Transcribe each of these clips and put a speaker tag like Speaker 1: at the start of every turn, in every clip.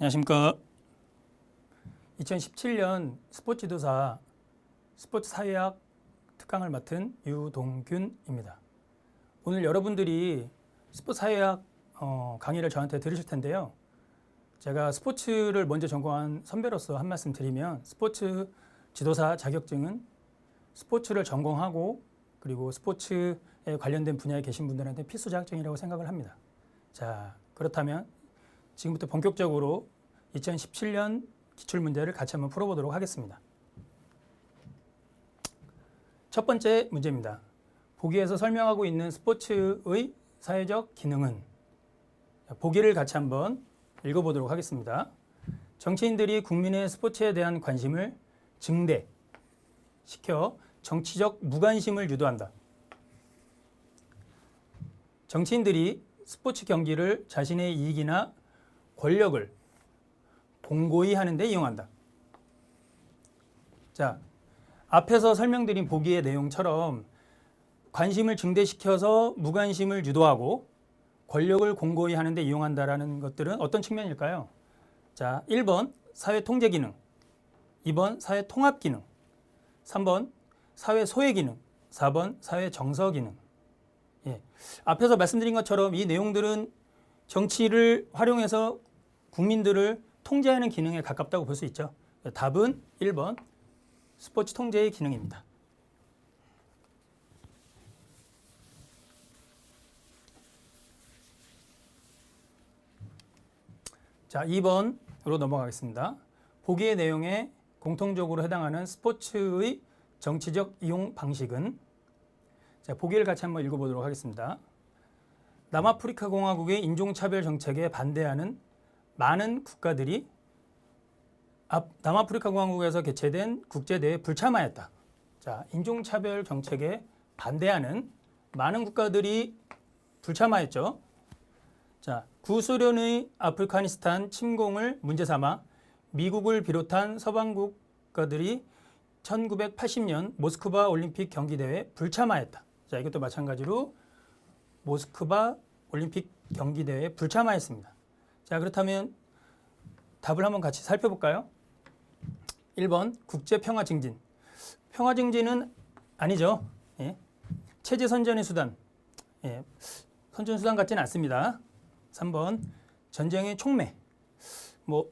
Speaker 1: 안녕하십니까. 2017년 스포츠 지도사 스포츠 사회학 특강을 맡은 유동균입니다. 오늘 여러분들이 스포츠 사회학 강의를 저한테 들으실 텐데요. 제가 스포츠를 먼저 전공한 선배로서 한 말씀 드리면, 스포츠 지도사 자격증은 스포츠를 전공하고 그리고 스포츠에 관련된 분야에 계신 분들한테 필수 자격증이라고 생각을 합니다. 자, 그렇다면 지금부터 본격적으로 2017년 기출문제를 같이 한번 풀어보도록 하겠습니다. 첫 번째 문제입니다. 보기에서 설명하고 있는 스포츠의 사회적 기능은? 보기를 같이 한번 읽어보도록 하겠습니다. 정치인들이 국민의 스포츠에 대한 관심을 증대시켜 정치적 무관심을 유도한다. 정치인들이 스포츠 경기를 자신의 이익이나 권력을 공고히 하는 데 이용한다. 자, 앞에서 설명드린 보기의 내용처럼 관심을 증대시켜서 무관심을 유도하고 권력을 공고히 하는 데 이용한다라는 것들은 어떤 측면일까요? 자, 1번 사회 통제 기능, 2번 사회 통합 기능, 3번 사회 소외 기능, 4번 사회 정서 기능. 앞에서 말씀드린 것처럼 이 내용들은 정치를 활용해서 국민들을 통제하는 기능에 가깝다고 볼 수 있죠. 답은 1번 스포츠 통제의 기능입니다. 자, 2번으로 넘어가겠습니다. 보기의 내용에 공통적으로 해당하는 스포츠의 정치적 이용 방식은? 자, 보기를 같이 한번 읽어보도록 하겠습니다. 남아프리카 공화국의 인종차별 정책에 반대하는 많은 국가들이 남아프리카 공화국에서 개최된 국제대회에 불참하였다. 자, 인종차별 정책에 반대하는 많은 국가들이 불참하였죠. 자, 구소련의 아프가니스탄 침공을 문제 삼아 미국을 비롯한 서방 국가들이 1980년 모스크바 올림픽 경기대회에 불참하였다. 자, 이것도 마찬가지로 모스크바 올림픽 경기대회에 불참하였습니다. 자, 그렇다면 답을 한번 같이 살펴볼까요? 1번 국제평화 증진. 평화 증진은 아니죠. 체제 선전의 수단. 선전 수단 같지는 않습니다. 3번 전쟁의 촉매.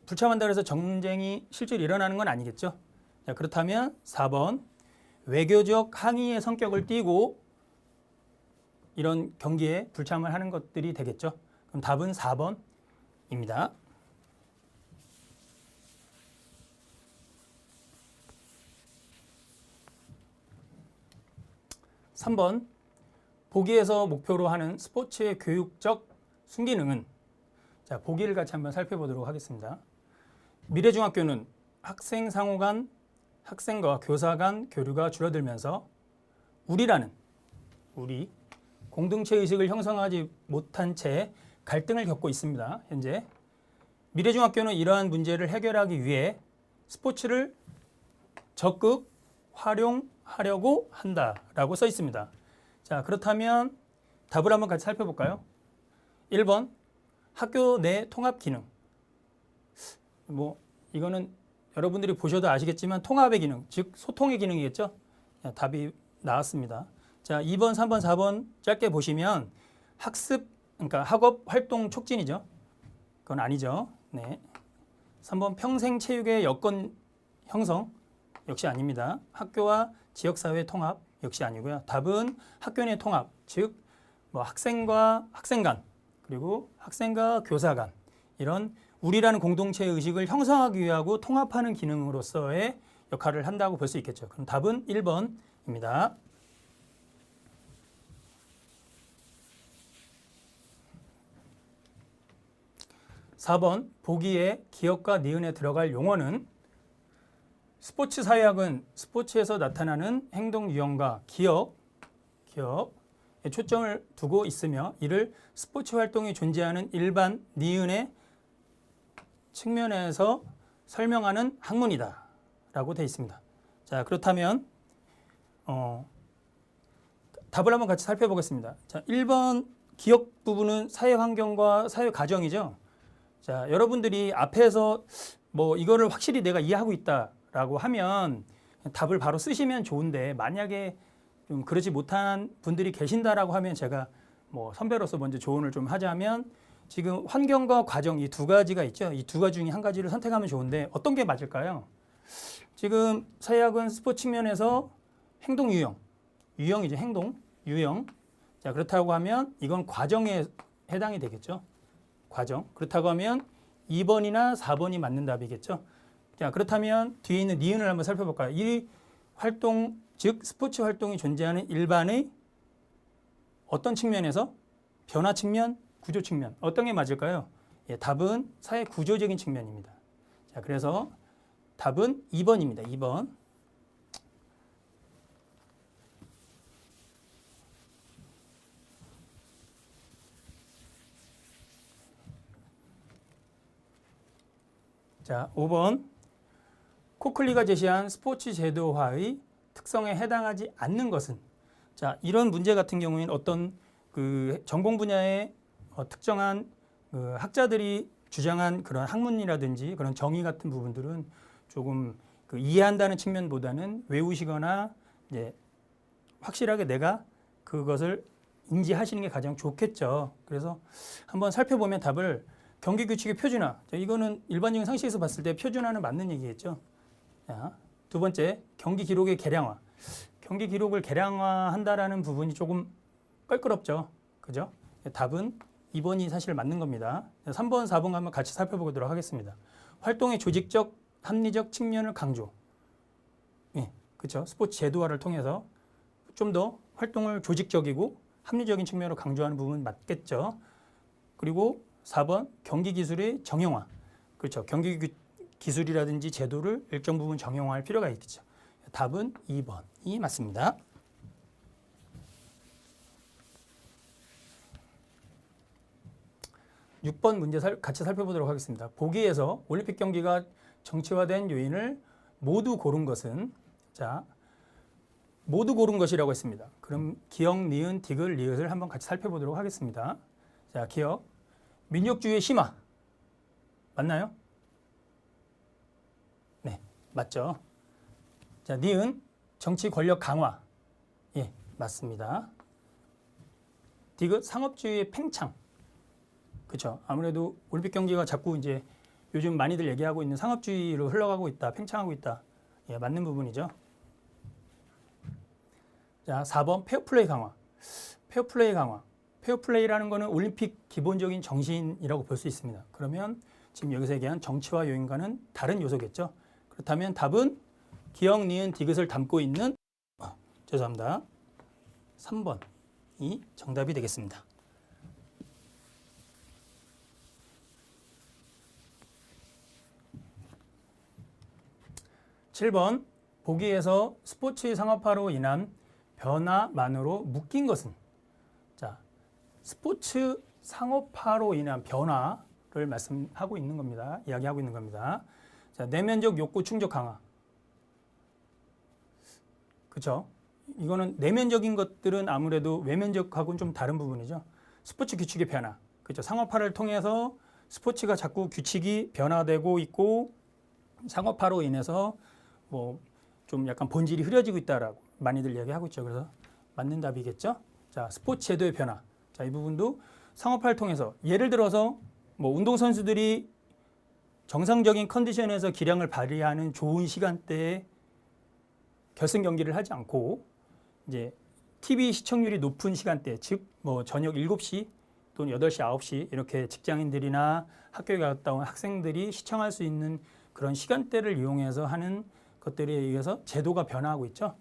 Speaker 1: 불참한다 해서 전쟁이 실제로 일어나는 건 아니겠죠. 자, 그렇다면 4번 외교적 항의의 성격을 띠고 이런 경기에 불참을 하는 것들이 되겠죠. 그럼 답은 4번입니다. 3번 보기에서 목표로 하는 스포츠의 교육적 순기능은? 자, 보기를 같이 한번 살펴보도록 하겠습니다. 미래중학교는 학생 상호 간, 학생과 교사 간 교류가 줄어들면서 우리 공동체 의식을 형성하지 못한 채 갈등을 겪고 있습니다. 현재 미래중학교는 이러한 문제를 해결하기 위해 스포츠를 적극 활용하려고 한다라고 써 있습니다. 자, 그렇다면 답을 한번 같이 살펴볼까요? 1번 학교 내 통합 기능. 이거는 여러분들이 보셔도 아시겠지만 통합의 기능, 즉 소통의 기능이겠죠. 자, 답이 나왔습니다. 자, 2번, 3번, 4번 짧게 보시면 그러니까 학업 활동 촉진이죠. 그건 아니죠. 네. 3번 평생 체육의 여건 형성 역시 아닙니다. 학교와 지역사회 통합 역시 아니고요. 답은 학교 내 통합, 즉 학생과 학생 간, 그리고 학생과 교사 간, 이런 우리라는 공동체 의식을 형성하기 위하고 통합하는 기능으로서의 역할을 한다고 볼 수 있겠죠. 그럼 답은 1번입니다. 4번 보기에 기억과 니은에 들어갈 용어는? 스포츠 사회학은 스포츠에서 나타나는 행동 유형과 기억에 초점을 두고 있으며 이를 스포츠 활동이 존재하는 일반 니은의 측면에서 설명하는 학문이다 라고 되어 있습니다. 자, 그렇다면 답을 한번 같이 살펴보겠습니다. 자, 1번 기억 부분은 사회 환경과 사회 가정이죠. 자, 여러분들이 앞에서 뭐 이거를 확실히 내가 이해하고 있다라고 하면 답을 바로 쓰시면 좋은데 만약에 좀 그러지 못한 분들이 계신다라고 하면 제가 뭐 선배로서 먼저 조언을 좀 하자면 지금 환경과 과정 이 두 가지가 있죠. 이 두 가지 중에 한 가지를 선택하면 좋은데 어떤 게 맞을까요? 지금 사회학은 스포츠 측면에서 행동 유형, 유형이죠. 행동, 유형. 자, 그렇다고 하면 이건 과정에 해당이 되겠죠. 과정. 그렇다고 하면 2번이나 4번이 맞는 답이겠죠. 자, 그렇다면 뒤에 있는 니은을 한번 살펴볼까요? 이 활동, 즉 스포츠 활동이 존재하는 일반의 어떤 측면에서? 변화 측면, 구조 측면. 어떤 게 맞을까요? 예, 답은 사회 구조적인 측면입니다. 자, 그래서 답은 2번입니다. 2번. 자, 5번. 코클리가 제시한 스포츠 제도화의 특성에 해당하지 않는 것은? 자, 이런 문제 같은 경우에는 어떤 그 전공 분야의 특정한 그 학자들이 주장한 그런 학문이라든지 그런 정의 같은 부분들은 조금 그 이해한다는 측면보다는 외우시거나 이제 확실하게 내가 그것을 인지하시는 게 가장 좋겠죠. 그래서 한번 살펴보면 답을 경기 규칙의 표준화. 자, 이거는 일반적인 상식에서 봤을 때 표준화는 맞는 얘기겠죠. 자, 두 번째, 경기 기록의 개량화. 경기 기록을 개량화한다라는 부분이 조금 껄끄럽죠. 그죠? 답은 2번이 사실 맞는 겁니다. 3번, 4번 한번 같이 살펴보도록 하겠습니다. 활동의 조직적, 합리적 측면을 강조. 예, 그렇죠. 스포츠 제도화를 통해서 좀 더 활동을 조직적이고 합리적인 측면으로 강조하는 부분 맞겠죠. 그리고 4번, 경기 기술의 정형화. 그렇죠. 경기 기술이라든지 제도를 일정 부분 정형화할 필요가 있겠죠. 답은 2번이 맞습니다. 6번 문제 같이 살펴보도록 하겠습니다. 보기에서 올림픽 경기가 정치화된 요인을 모두 고른 것은? 자, 모두 고른 것이라고 했습니다. 그럼 기역, 니은, 디귿, 리을 한번 같이 살펴보도록 하겠습니다. 자, 기역. 민족주의의 심화. 맞나요? 네, 맞죠. 자, 니은. 정치 권력 강화. 예, 맞습니다. 디귿. 상업주의의 팽창. 그렇죠. 아무래도 올림픽 경기가 자꾸 이제 요즘 많이들 얘기하고 있는 상업주의로 흘러가고 있다, 팽창하고 있다. 예, 맞는 부분이죠. 자, 4번 페어플레이 강화. 페어플레이 강화. 페어플레이라는 거는 올림픽 기본적인 정신이라고 볼 수 있습니다. 그러면 지금 여기서 얘기한 정치화 요인과는 다른 요소겠죠. 그렇다면 답은 기역, 니은, 디귿을 담고 있는 죄송합니다. 3번이 정답이 되겠습니다. 7번 보기에서 스포츠 상업화로 인한 변화만으로 묶인 것은? 자, 스포츠 상업화로 인한 변화를 말씀하고 있는 겁니다. 이야기하고 있는 겁니다. 자, 내면적 욕구 충족 강화. 그렇죠? 이거는 내면적인 것들은 아무래도 외면적하고는 좀 다른 부분이죠. 스포츠 규칙의 변화. 그렇죠? 상업화를 통해서 스포츠가 자꾸 규칙이 변화되고 있고 상업화로 인해서 뭐 좀 약간 본질이 흐려지고 있다라고 많이들 이야기하고 있죠. 그래서 맞는 답이겠죠. 자, 스포츠 제도의 변화. 자, 이 부분도 상업화를 통해서 예를 들어서 뭐 운동선수들이 정상적인 컨디션에서 기량을 발휘하는 좋은 시간대에 결승 경기를 하지 않고 이제 TV 시청률이 높은 시간대, 즉 뭐 저녁 7시 또는 8시, 9시 이렇게 직장인들이나 학교에 갔다 온 학생들이 시청할 수 있는 그런 시간대를 이용해서 하는 것들에 의해서 제도가 변화하고 있죠.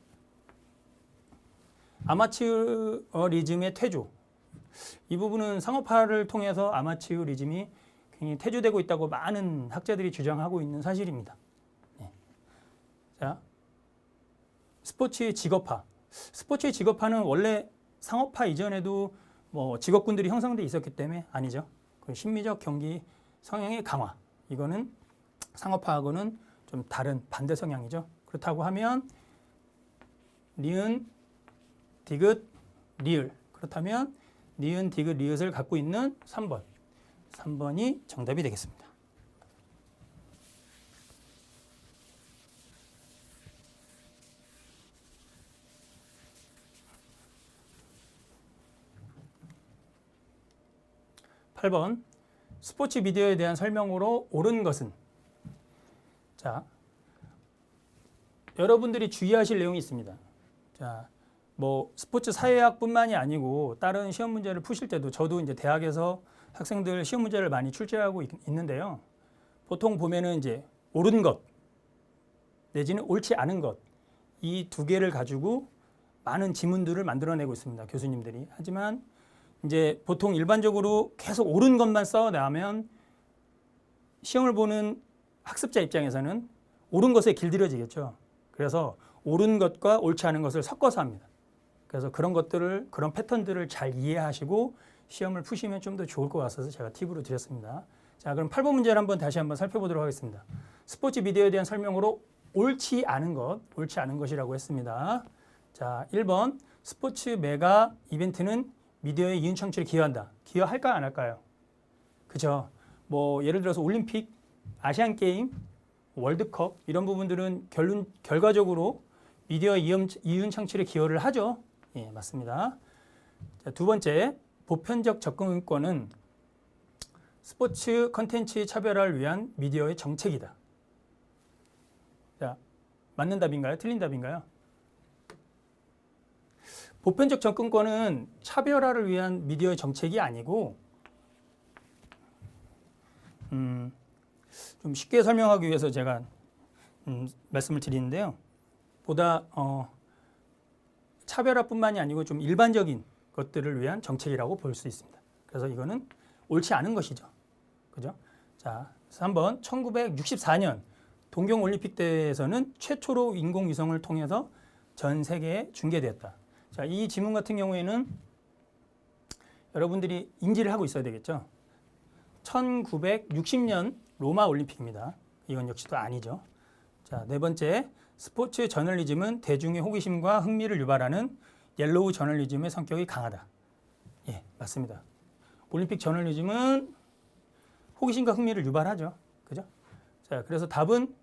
Speaker 1: 아마추어리즘의 퇴조. 이 부분은 상업화를 통해서 아마추어리즘이 굉장히 퇴조되고 있다고 많은 학자들이 주장하고 있는 사실입니다. 네. 자, 스포츠의 직업화. 스포츠의 직업화는 원래 상업화 이전에도 뭐 직업군들이 형성돼 있었기 때문에 아니죠. 그 심미적 경기 성향의 강화. 이거는 상업화하고는 좀 다른 반대 성향이죠. 그렇다고 하면 니은, 디귿, 리을. 그렇다면 니은, 디귿, 리을을 갖고 있는 3번. 3번이 정답이 되겠습니다. (8번) 스포츠 미디어에 대한 설명으로 옳은 것은? 자, 여러분들이 주의하실 내용이 있습니다. 자, 뭐 스포츠 사회학뿐만이 아니고 다른 시험 문제를 푸실 때도 저도 이제 대학에서 학생들 시험 문제를 많이 출제하고 있는데요. 보통 보면은 이제 옳은 것 내지는 옳지 않은 것 이 두 개를 가지고 많은 지문들을 만들어내고 있습니다. 교수님들이. 하지만 이제 보통 일반적으로 계속 옳은 것만 써나면 시험을 보는 학습자 입장에서는 옳은 것에 길들여지겠죠. 그래서 옳은 것과 옳지 않은 것을 섞어서 합니다. 그래서 그런 것들을, 그런 패턴들을 잘 이해하시고 시험을 푸시면 좀 더 좋을 것 같아서 제가 팁으로 드렸습니다. 자, 그럼 8번 문제를 다시 한번 살펴보도록 하겠습니다. 스포츠 미디어에 대한 설명으로 옳지 않은 것, 옳지 않은 것이라고 했습니다. 자, 1번 스포츠 메가 이벤트는 미디어의 이윤 창출에 기여한다. 기여할까요, 안 할까요? 그죠? 뭐 예를 들어서 올림픽, 아시안 게임, 월드컵 이런 부분들은 결과적으로 미디어의 이윤 창출에 기여를 하죠. 예, 맞습니다. 자, 두 번째, 보편적 접근권은 스포츠 컨텐츠 차별화를 위한 미디어의 정책이다. 자, 맞는 답인가요? 틀린 답인가요? 보편적 접근권은 차별화를 위한 미디어의 정책이 아니고 좀 쉽게 설명하기 위해서 제가 말씀을 드리는데요. 보다 차별화뿐만이 아니고 좀 일반적인 것들을 위한 정책이라고 볼 수 있습니다. 그래서 이거는 옳지 않은 것이죠. 그죠? 자, 3번 1964년 동경올림픽 대회에서는 최초로 인공위성을 통해서 전 세계에 중계되었다. 자, 이 지문 같은 경우에는 여러분들이 인지를 하고 있어야 되겠죠. 1960년 로마 올림픽입니다. 이건 역시도 아니죠. 자, 네 번째, 스포츠 저널리즘은 대중의 호기심과 흥미를 유발하는 옐로우 저널리즘의 성격이 강하다. 예, 맞습니다. 올림픽 저널리즘은 호기심과 흥미를 유발하죠. 그죠? 자, 그래서 답은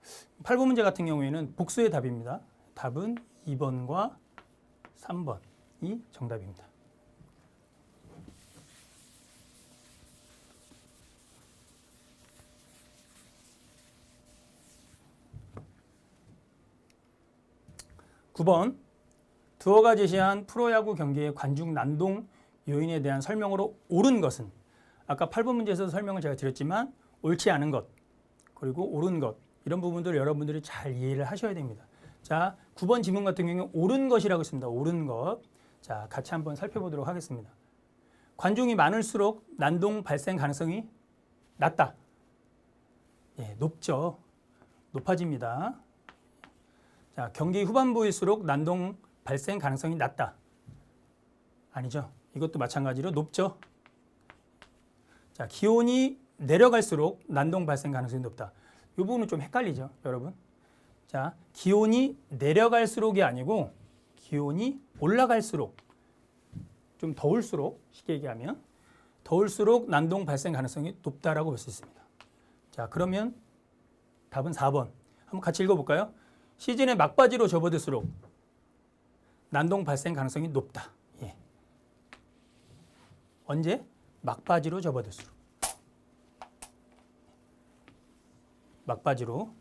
Speaker 1: 8번 문제 같은 경우에는 복수의 답입니다. 답은 2번과 3번이 정답입니다. (9번) 두어가 제시한 프로야구 경기의 관중 난동 요인에 대한 설명으로 옳은 것은? 아까 8번 문제에서 설명을 제가 드렸지만 옳지 않은 것 그리고 옳은 것 이런 부분들 여러분들이 잘 이해를 하셔야 됩니다. 자, 9번 지문 같은 경우는 옳은 것이라고 했습니다. 옳은 것. 자, 같이 한번 살펴보도록 하겠습니다. 관중이 많을수록 난동 발생 가능성이 낮다. 예, 높죠. 높아집니다. 자, 경기 후반부일수록 난동 발생 가능성이 낮다. 아니죠. 이것도 마찬가지로 높죠. 자, 기온이 내려갈수록 난동 발생 가능성이 높다. 이 부분은 좀 헷갈리죠, 여러분. 자, 기온이 내려갈수록이 아니고 기온이 올라갈수록, 좀 더울수록, 쉽게 얘기하면 더울수록 난동 발생 가능성이 높다라고 볼 수 있습니다. 자, 그러면 답은 4번. 한번 같이 읽어볼까요? 시즌의 막바지로 접어들수록 난동 발생 가능성이 높다. 예. 언제? 막바지로 접어들수록. 막바지로.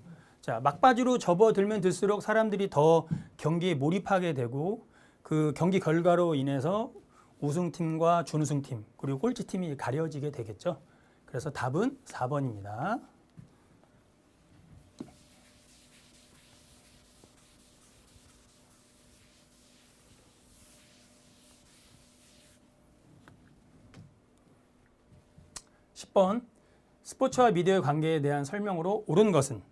Speaker 1: 자, 막바지로 접어들면 들수록 사람들이 더 경기에 몰입하게 되고 그 경기 결과로 인해서 우승팀과 준우승팀 그리고 꼴찌팀이 가려지게 되겠죠. 그래서 답은 4번입니다. (10번) 스포츠와 미디어의 관계에 대한 설명으로 옳은 것은?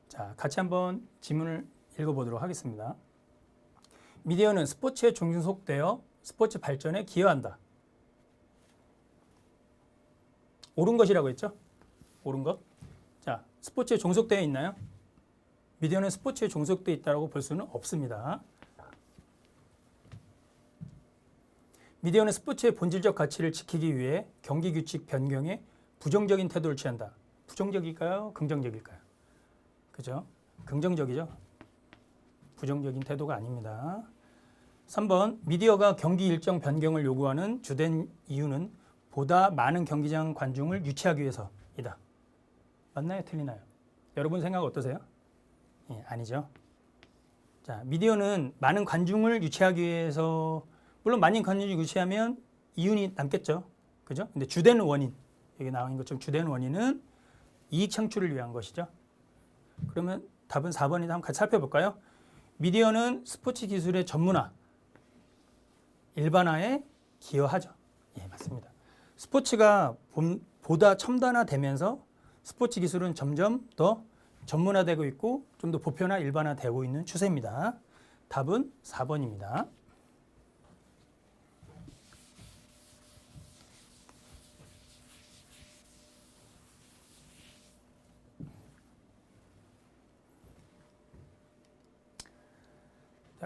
Speaker 1: 자, 같이 한번 지문을 읽어보도록 하겠습니다. 미디어는 스포츠에 종속되어 스포츠 발전에 기여한다. 옳은 것이라고 했죠? 옳은 것. 자, 스포츠에 종속되어 있나요? 미디어는 스포츠에 종속되어 있다고 볼 수는 없습니다. 미디어는 스포츠의 본질적 가치를 지키기 위해 경기 규칙 변경에 부정적인 태도를 취한다. 부정적일까요? 긍정적일까요? 그죠? 긍정적이죠. 부정적인 태도가 아닙니다. 3번 미디어가 경기 일정 변경을 요구하는 주된 이유는 보다 많은 경기장 관중을 유치하기 위해서이다. 맞나요? 틀리나요? 여러분 생각 어떠세요? 예, 아니죠. 자, 미디어는 많은 관중을 유치하기 위해서 물론 많은 관중을 유치하면 이윤이 남겠죠. 그죠? 근데 주된 원인 여기 나와 있는 것처럼 주된 원인은 이익 창출을 위한 것이죠. 그러면 답은 4번이다. 한번 같이 살펴볼까요? 미디어는 스포츠 기술의 전문화, 일반화에 기여하죠. 예, 맞습니다. 스포츠가 보다 첨단화되면서 스포츠 기술은 점점 더 전문화되고 있고 좀 더 보편화, 일반화되고 있는 추세입니다. 답은 4번입니다.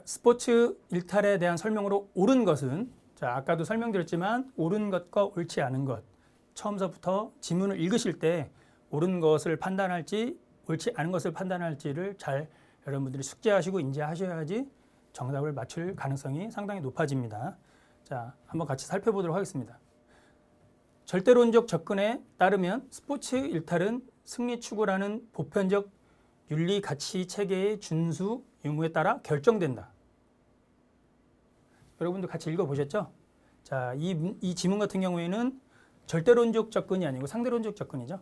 Speaker 1: 스포츠 일탈에 대한 설명으로 옳은 것은 자, 아까도 설명드렸지만 옳은 것과 옳지 않은 것 처음서부터 지문을 읽으실 때 옳은 것을 판단할지 옳지 않은 것을 판단할지를 잘 여러분들이 숙지하시고 인지하셔야지 정답을 맞출 가능성이 상당히 높아집니다. 자, 한번 같이 살펴보도록 하겠습니다. 절대론적 접근에 따르면 스포츠 일탈은 승리 추구라는 보편적 윤리 가치 체계의 준수 유무에 따라 결정된다. 여러분도 같이 읽어보셨죠? 자, 이 지문 같은 경우에는 절대론적 접근이 아니고 상대론적 접근이죠?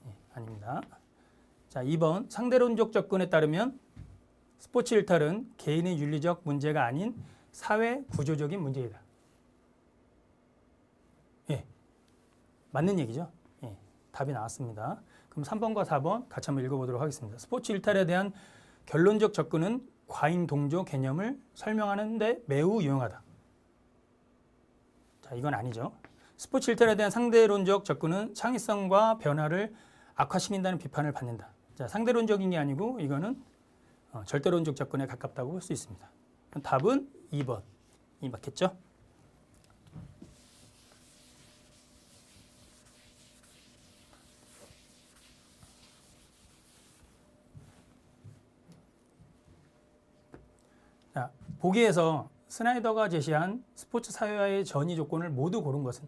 Speaker 1: 예, 아닙니다. 자, 2번 상대론적 접근에 따르면 스포츠 일탈은 개인의 윤리적 문제가 아닌 사회 구조적인 문제이다. 예, 맞는 얘기죠? 예, 답이 나왔습니다. 그럼 3번과 4번 같이 한번 읽어보도록 하겠습니다. 스포츠 일탈에 대한 결론적 접근은 과잉 동조 개념을 설명하는 데 매우 유용하다. 자, 이건 아니죠. 스포츠 일탈에 대한 상대론적 접근은 창의성과 변화를 악화시킨다는 비판을 받는다. 자, 상대론적인 게 아니고 이거는 절대론적 접근에 가깝다고 볼 수 있습니다. 답은 2번이 맞겠죠? 자, 보기에서 스나이더가 제시한 스포츠 사회화의 전이 조건을 모두 고른 것은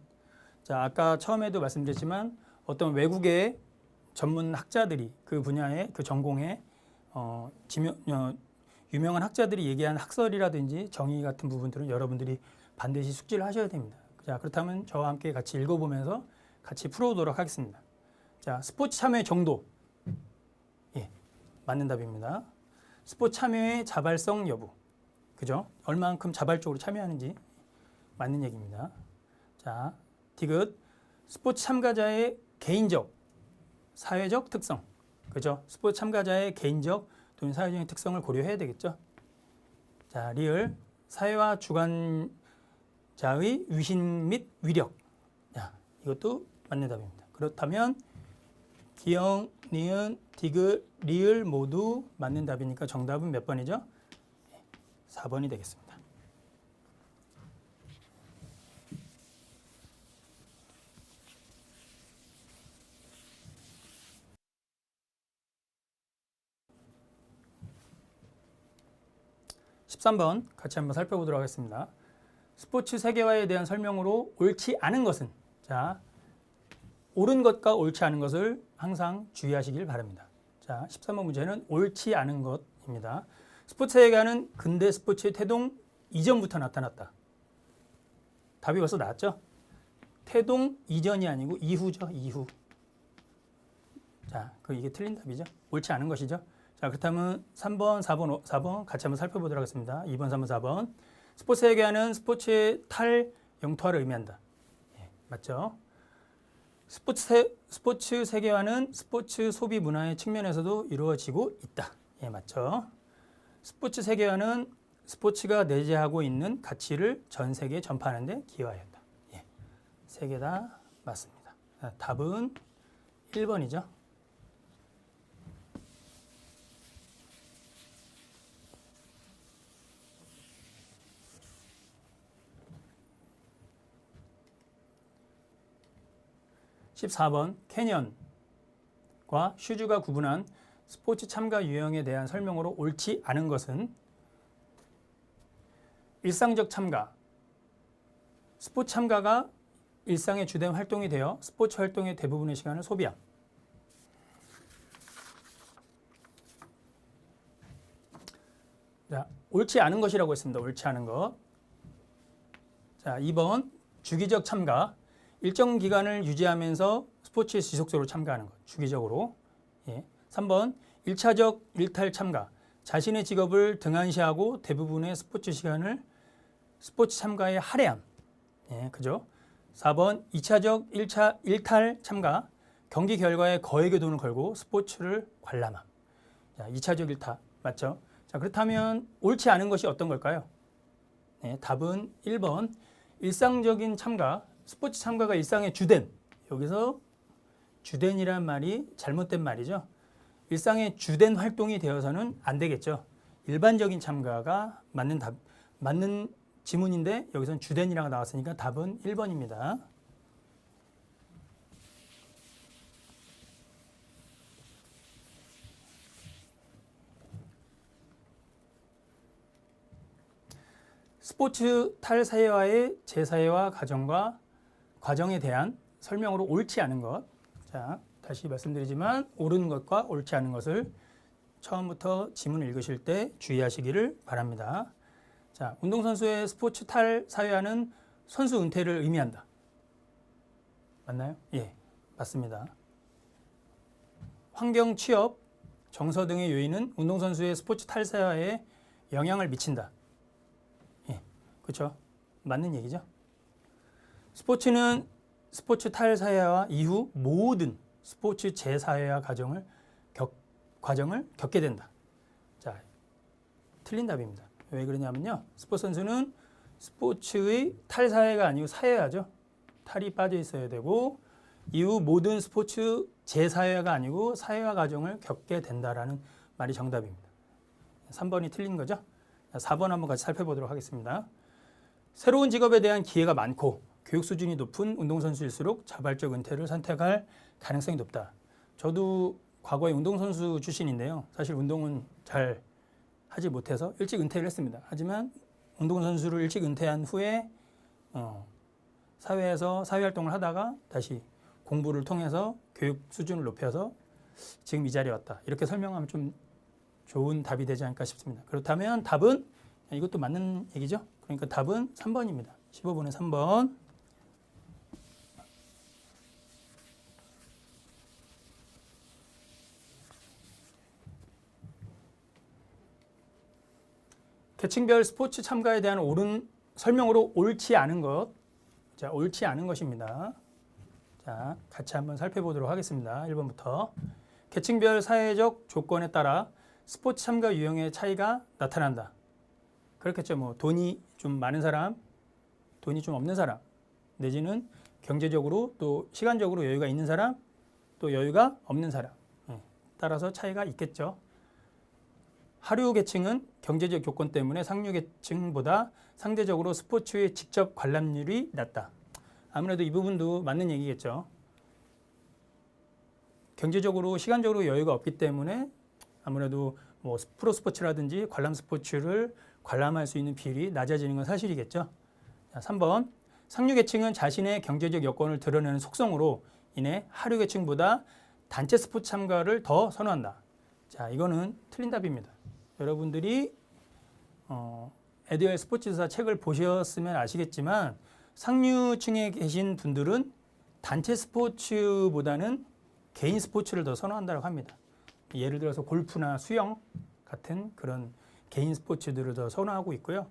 Speaker 1: 자, 아까 처음에도 말씀드렸지만 어떤 외국의 전문 학자들이 그 분야의 그 전공의 유명한 학자들이 얘기한 학설이라든지 정의 같은 부분들은 여러분들이 반드시 숙지를 하셔야 됩니다. 자, 그렇다면 저와 함께 같이 읽어보면서 같이 풀어보도록 하겠습니다. 자, 스포츠 참여의 정도. 예, 맞는 답입니다. 스포츠 참여의 자발성 여부. 그죠? 얼만큼 자발적으로 참여하는지 맞는 얘기입니다. 자, 디귿. 스포츠 참가자의 개인적, 사회적 특성. 그죠? 스포츠 참가자의 개인적 또는 사회적인 특성을 고려해야 되겠죠. 자, 리을. 사회화 주관자의 위신 및 위력. 자, 이것도 맞는 답입니다. 그렇다면 기영, 니은, 디귿, 리을 모두 맞는 답이니까 정답은 몇 번이죠? 4번이 되겠습니다. (13번) 같이 한번 살펴보도록 하겠습니다. 스포츠 세계화에 대한 설명으로 옳지 않은 것은 자, 옳은 것과 옳지 않은 것을 항상 주의하시길 바랍니다. 자, 13번 문제는 옳지 않은 것입니다. 스포츠 세계화는 근대 스포츠의 태동 이전부터 나타났다. 답이 벌써 나왔죠? 태동 이전이 아니고 이후죠. 이후. 자, 이게 틀린 답이죠. 옳지 않은 것이죠. 자, 그렇다면 3번, 4번 같이 한번 살펴보도록 하겠습니다. 2번, 3번, 4번. 스포츠 세계화는 스포츠의 탈영토화를 의미한다. 예, 맞죠? 스포츠 세계화는 스포츠 소비 문화의 측면에서도 이루어지고 있다. 예, 맞죠? 스포츠 세계화는 스포츠가 내재하고 있는 가치를 전 세계에 전파하는 데 기여하였다. 예, 세 개 다 맞습니다. 답은 1번이죠. 14번 캐년과 슈즈가 구분한 스포츠 참가 유형에 대한 설명으로 옳지 않은 것은 일상적 참가, 스포츠 참가가 일상의 주된 활동이 되어 스포츠 활동의 대부분의 시간을 소비함. 자, 옳지 않은 것이라고 했습니다. 옳지 않은 것. 자, 2번 주기적 참가. 일정 기간을 유지하면서 스포츠에 지속적으로 참가하는 것. 주기적으로. 예. 3번 1차적 일탈 참가. 자신의 직업을 등한시하고 대부분의 스포츠 시간을 스포츠 참가에 할애함. 예, 그죠? 4번 2차적 일탈 참가. 경기 결과에 거액의 돈을 걸고 스포츠를 관람함. 자, 2차적 일탈. 맞죠? 자, 그렇다면 옳지 않은 것이 어떤 걸까요? 네, 답은 1번 일상적인 참가, 스포츠 참가가 일상의 주된. 여기서 주된이란 말이 잘못된 말이죠. 일상의 주된 활동이 되어서는 안 되겠죠. 일반적인 참가가 맞는 지문인데 여기서는 주된이라고 나왔으니까 답은 1번입니다. 스포츠 탈사회와의 재사회화 과정에 대한 설명으로 옳지 않은 것. 자, 다시 말씀드리지만 옳은 것과 옳지 않은 것을 처음부터 지문을 읽으실 때 주의하시기를 바랍니다. 자, 운동선수의 스포츠 탈사회화는 선수 은퇴를 의미한다. 맞나요? 예, 맞습니다. 환경, 취업, 정서 등의 요인은 운동선수의 스포츠 탈사회화에 영향을 미친다. 그렇죠? 맞는 얘기죠. 스포츠는 스포츠 탈사회화 이후 모든 스포츠 재사회화 과정을 겪게 된다. 자, 틀린 답입니다. 왜 그러냐면요. 스포츠 선수는 스포츠의 탈사회가 아니고 사회화죠. 탈이 빠져 있어야 되고 이후 모든 스포츠 재사회화가 아니고 사회화 과정을 겪게 된다라는 말이 정답입니다. 3번이 틀린 거죠. 4번 한번 같이 살펴보도록 하겠습니다. 새로운 직업에 대한 기회가 많고 교육 수준이 높은 운동선수일수록 자발적 은퇴를 선택할 가능성이 높다. 저도 과거에 운동선수 출신인데요. 사실 운동은 잘 하지 못해서 일찍 은퇴를 했습니다. 하지만 운동선수를 일찍 은퇴한 후에 사회에서 사회활동을 하다가 다시 공부를 통해서 교육 수준을 높여서 지금 이 자리에 왔다. 이렇게 설명하면 좀 좋은 답이 되지 않을까 싶습니다. 그렇다면 답은 이것도 맞는 얘기죠. 그러니까 답은 3번입니다. 15번에 3번. 계층별 스포츠 참가에 대한 옳은 설명으로 옳지 않은 것. 자, 옳지 않은 것입니다. 자, 같이 한번 살펴보도록 하겠습니다. 1번부터. 계층별 사회적 조건에 따라 스포츠 참가 유형의 차이가 나타난다. 그렇겠죠. 뭐 돈이 좀 많은 사람, 돈이 좀 없는 사람, 내지는 경제적으로 또 시간적으로 여유가 있는 사람, 또 여유가 없는 사람. 따라서 차이가 있겠죠. 하류 계층은 경제적 조건 때문에 상류 계층보다 상대적으로 스포츠의 직접 관람률이 낮다. 아무래도 이 부분도 맞는 얘기겠죠. 경제적으로 시간적으로 여유가 없기 때문에 아무래도 뭐 프로 스포츠라든지 관람 스포츠를 관람할 수 있는 비율이 낮아지는 건 사실이겠죠. 자, 3번. 상류 계층은 자신의 경제적 여건을 드러내는 속성으로 인해 하류 계층보다 단체 스포츠 참가를 더 선호한다. 자, 이거는 틀린 답입니다. 여러분들이 에듀엘 스포츠사 책을 보셨으면 아시겠지만 상류층에 계신 분들은 단체 스포츠보다는 개인 스포츠를 더 선호한다고 합니다. 예를 들어서 골프나 수영 같은 그런 개인 스포츠들을 더 선호하고 있고요.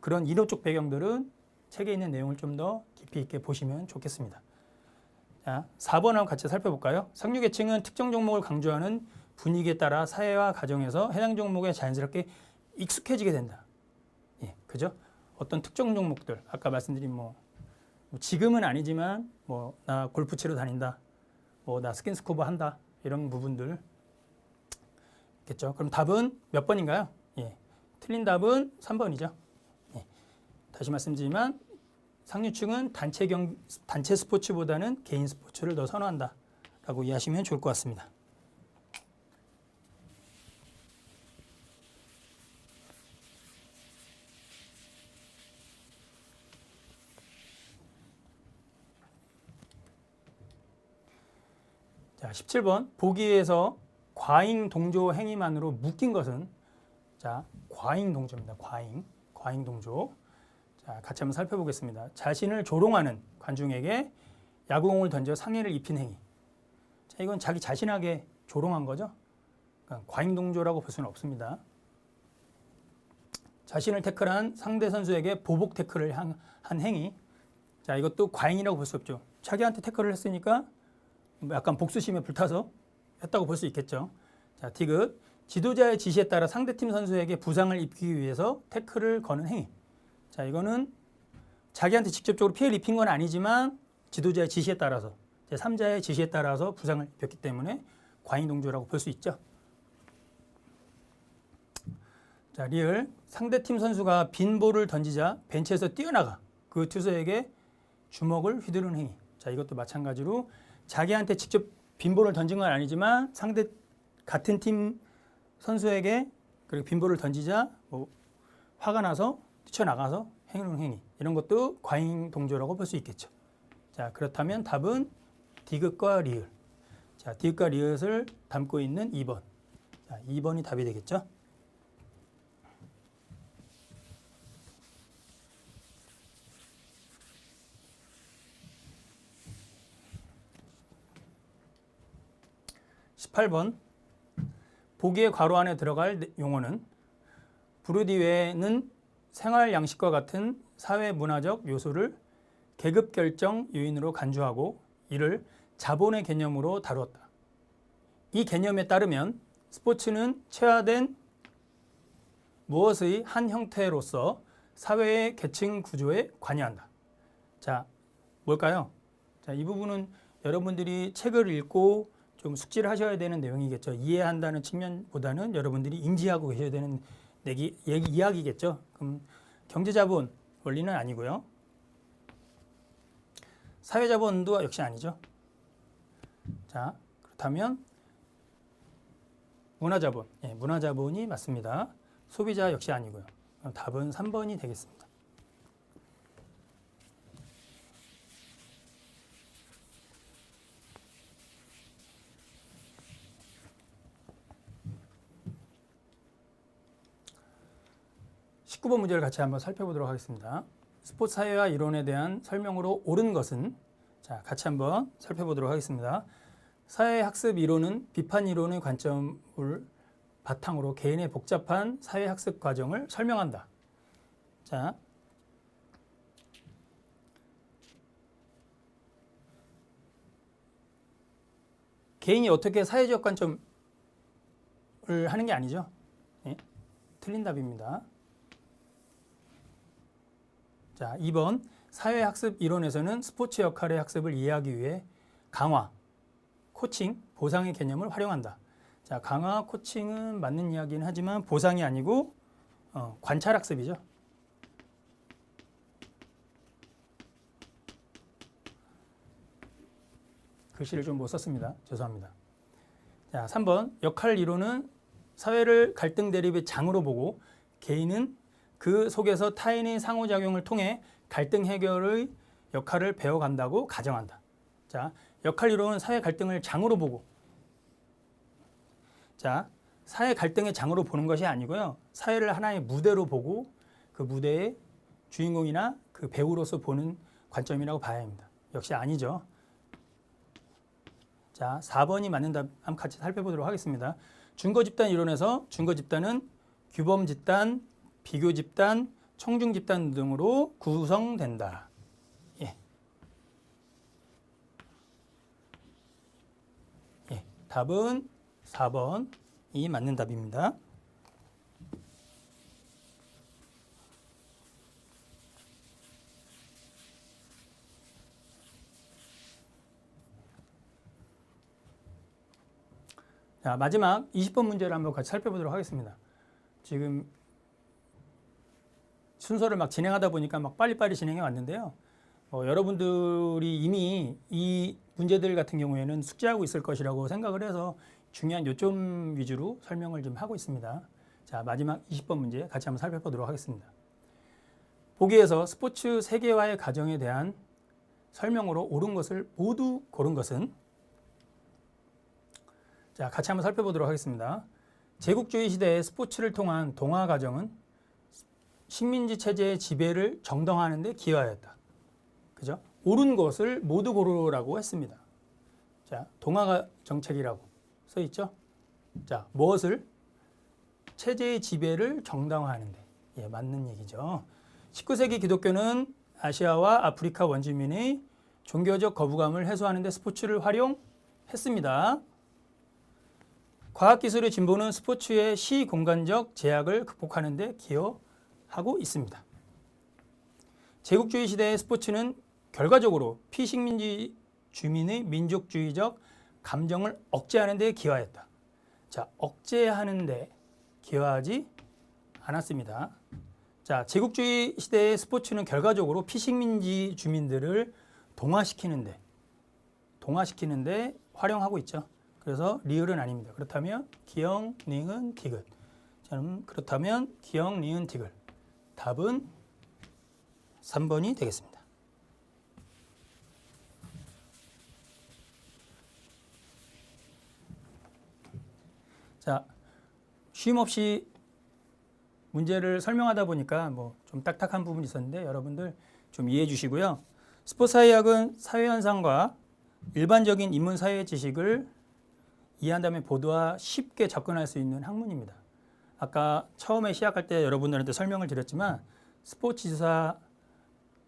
Speaker 1: 그런 이론적 배경들은 책에 있는 내용을 좀 더 깊이 있게 보시면 좋겠습니다. 자, 4번 한번 같이 살펴볼까요? 상류 계층은 특정 종목을 강조하는 분위기에 따라 사회화 과정에서 해당 종목에 자연스럽게 익숙해지게 된다. 예, 그죠? 어떤 특정 종목들, 아까 말씀드린 뭐 지금은 아니지만 뭐 나 골프 치러 다닌다, 뭐 나 스킨스쿠버 한다 이런 부분들 겠죠. 그럼 답은 몇 번인가요? 예, 틀린 답은 3번이죠. 예, 다시 말씀드리지만 상류층은 단체 스포츠보다는 개인 스포츠를 더 선호한다라고 이해하시면 좋을 것 같습니다. 자, 17번 보기에서 과잉 동조 행위만으로 묶인 것은 자, 과잉 동조입니다. 과잉 동조. 자, 같이 한번 살펴보겠습니다. 자신을 조롱하는 관중에게 야구공을 던져 상해를 입힌 행위. 자, 이건 자기 자신에게 조롱한 거죠. 그러니까 과잉 동조라고 볼 수는 없습니다. 자신을 태클한 상대 선수에게 보복 태클을 한 행위. 자, 이것도 과잉이라고 볼 수 없죠. 자기한테 태클을 했으니까 약간 복수심에 불타서 했다고 볼 수 있겠죠. 자, 디귿. 지도자의 지시에 따라 상대팀 선수에게 부상을 입히기 위해서 태클을 거는 행위. 자, 이거는 자기한테 직접적으로 피해를 입힌 건 아니지만 지도자의 지시에 따라서 제3자의 지시에 따라서 부상을 입혔기 때문에 과잉 동조라고 볼 수 있죠. 자, 리을. 상대팀 선수가 빈 볼을 던지자 벤치에서 뛰어나가 그 투수에게 주먹을 휘두르는 행위. 자, 이것도 마찬가지로 자기한테 직접 빈 볼을 던진 건 아니지만 상대 같은 팀 선수에게 그리고 빈 볼을 던지자 뭐 화가 나서 뛰쳐나가서 행위하는 행위. 이런 것도 과잉 동조라고 볼 수 있겠죠. 자, 그렇다면 답은 디귿과 리을. 자, 디귿과 리을을 담고 있는 2번. 자, 2번이 답이 되겠죠. (18번) 보기의 괄호 안에 들어갈 용어는 부르디 외에는 생활 양식과 같은 사회 문화적 요소를 계급 결정 요인으로 간주하고 이를 자본의 개념으로 다루었다. 이 개념에 따르면 스포츠는 체화된 무엇의 한 형태로서 사회의 계층 구조에 관여한다. 자, 뭘까요? 자, 이 부분은 여러분들이 책을 읽고 좀 숙지를 하셔야 되는 내용이겠죠. 이해한다는 측면보다는 여러분들이 인지하고 계셔야 되는 이야기겠죠. 그럼 경제자본 원리는 아니고요. 사회자본도 역시 아니죠. 자, 그렇다면 문화자본, 문화자본이 맞습니다. 소비자 역시 아니고요. 그럼 답은 3번이 되겠습니다. (19번) 문제를 같이 한번 살펴보도록 하겠습니다. 스포츠 사회와 이론에 대한 설명으로 옳은 것은 자, 같이 한번 살펴보도록 하겠습니다. 사회학습 이론은 비판 이론의 관점을 바탕으로 개인의 복잡한 사회학습 과정을 설명한다. 자, 개인이 어떻게 사회적 관점을 하는 게 아니죠. 예? 틀린 답입니다. 자, 2번 사회학습 이론에서는 스포츠 역할의 학습을 이해하기 위해 강화, 코칭, 보상의 개념을 활용한다. 자, 강화, 코칭은 맞는 이야기는 하지만 보상이 아니고 관찰학습이죠. 글씨를 좀 못 썼습니다. 죄송합니다. 자, 3번 역할 이론은 사회를 갈등 대립의 장으로 보고 개인은 그 속에서 타인의 상호작용을 통해 갈등 해결의 역할을 배워간다고 가정한다. 자, 역할 이론은 사회 갈등을 장으로 보고 자, 사회 갈등의 장으로 보는 것이 아니고요. 사회를 하나의 무대로 보고 그 무대의 주인공이나 그 배우로서 보는 관점이라고 봐야 합니다. 역시 아니죠. 자, 4번이 맞는 답 한번 같이 살펴보도록 하겠습니다. 준거집단 이론에서 준거집단은 규범집단, 비교집단, 청중집단 등으로 구성된다. 예. 예. 답은 4번이 맞는 답입니다. 자, 마지막 20번 문제를 한번 같이 살펴보도록 하겠습니다. 지금 순서를 막 진행하다 보니까 막 빨리빨리 진행해 왔는데요. 여러분들이 이미 이 문제들 같은 경우에는 숙지하고 있을 것이라고 생각을 해서 중요한 요점 위주로 설명을 좀 하고 있습니다. 자, 마지막 20번 문제 같이 한번 살펴보도록 하겠습니다. 보기에서 스포츠 세계화의 과정에 대한 설명으로 옳은 것을 모두 고른 것은? 자, 같이 한번 살펴보도록 하겠습니다. 제국주의 시대의 스포츠를 통한 동화 과정은 식민지 체제의 지배를 정당화하는 데 기여하였다. 그죠? 옳은 것을 모두 고르라고 했습니다. 자, 동화 정책이라고 써 있죠? 자, 무엇을? 체제의 지배를 정당화하는 데. 예, 맞는 얘기죠. 19세기 기독교는 아시아와 아프리카 원주민의 종교적 거부감을 해소하는 데 스포츠를 활용했습니다. 과학기술의 진보는 스포츠의 시공간적 제약을 극복하는 데 기여하고 있습니다. 제국주의 시대의 스포츠는 결과적으로 피식민지 주민의 민족주의적 감정을 억제하는 데 기여하였다. 자, 억제하는 데 기여하지 않았습니다. 자, 제국주의 시대의 스포츠는 결과적으로 피식민지 주민들을 동화시키는 데 활용하고 있죠. 그래서 리을은 아닙니다. 그렇다면 기역, 니은, 디귿. 자, 그렇다면 기역, 니은, 디귿. 답은 3번이 되겠습니다. 자, 쉼없이 문제를 설명하다 보니까 뭐 좀 딱딱한 부분이 있었는데 여러분들 좀 이해해 주시고요. 스포츠 사회학은 사회 현상과 일반적인 인문 사회 지식을 이해한다면 보다 쉽게 접근할 수 있는 학문입니다. 아까 처음에 시작할 때 여러분들한테 설명을 드렸지만 스포츠지사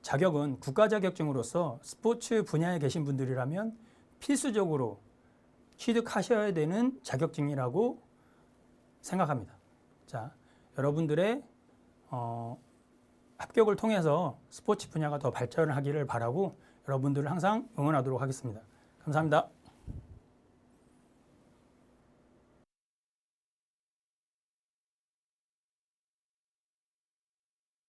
Speaker 1: 자격은 국가 자격증으로서 스포츠 분야에 계신 분들이라면 필수적으로 취득하셔야 되는 자격증이라고 생각합니다. 자, 여러분들의 합격을 통해서 스포츠 분야가 더 발전하기를 바라고 여러분들을 항상 응원하도록 하겠습니다. 감사합니다.